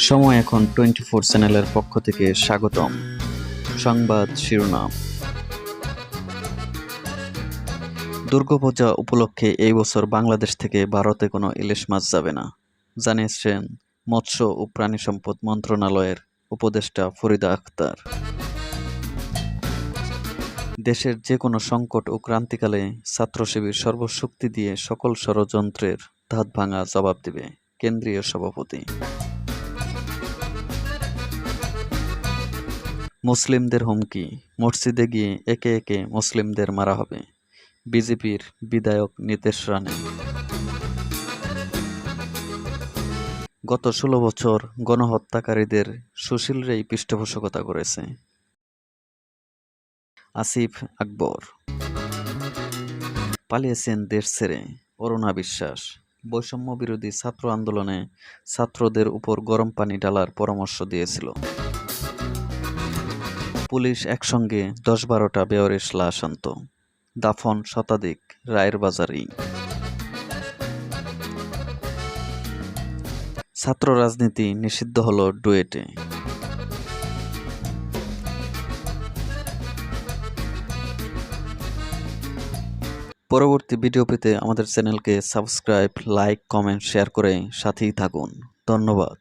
সময় এখন 24 চ্যানেলের পক্ষ থেকে স্বাগতম। সংবাদ শিরোনাম। দুর্গাপূজা উপলক্ষে এই বছর বাংলাদেশ থেকে ভারতে কোনো ইলিশ মাছ যাবে না, জানিয়েছেন মৎস্য ও প্রাণী সম্পদ মন্ত্রণালয়ের উপদেষ্টা ফরিদা আক্তার। দেশের যে কোনো সংকট ও ক্রান্তিকালে ছাত্রশিবির সর্বশক্তি দিয়ে সকল ষড়যন্ত্রের ধাত ভাঙা জবাব দেবে, কেন্দ্রীয় সভাপতি। মুসলিমদের হুমকি, মসজিদে গিয়ে একে একে মুসলিমদের মারা হবে, বিজেপির বিধায়ক নিতেশ রানে। গত 16 বছর গণহত্যাকারীদের সুশীলরাই পৃষ্ঠপোষকতা করেছে। আসিফ আকবর পালিয়েছেন দেশ ছেড়ে, অরুণা বিশ্বাস। বৈষম্য বিরোধী ছাত্র আন্দোলনে ছাত্রদের উপর গরম পানি ঢালার পরামর্শ দিয়েছিল। পুলিশ একসঙ্গে 10-12টা বেয়ারের লাশ আনত, দাফন শতাধিক রায়ের বাজারেই। ছাত্র রাজনীতি নিষিদ্ধ হলো ডুয়েটে। পরবর্তী ভিডিও পেতে আমাদের চ্যানেলকে সাবস্ক্রাইব, লাইক, কমেন্ট, শেয়ার করে সাথেই থাকুন। ধন্যবাদ।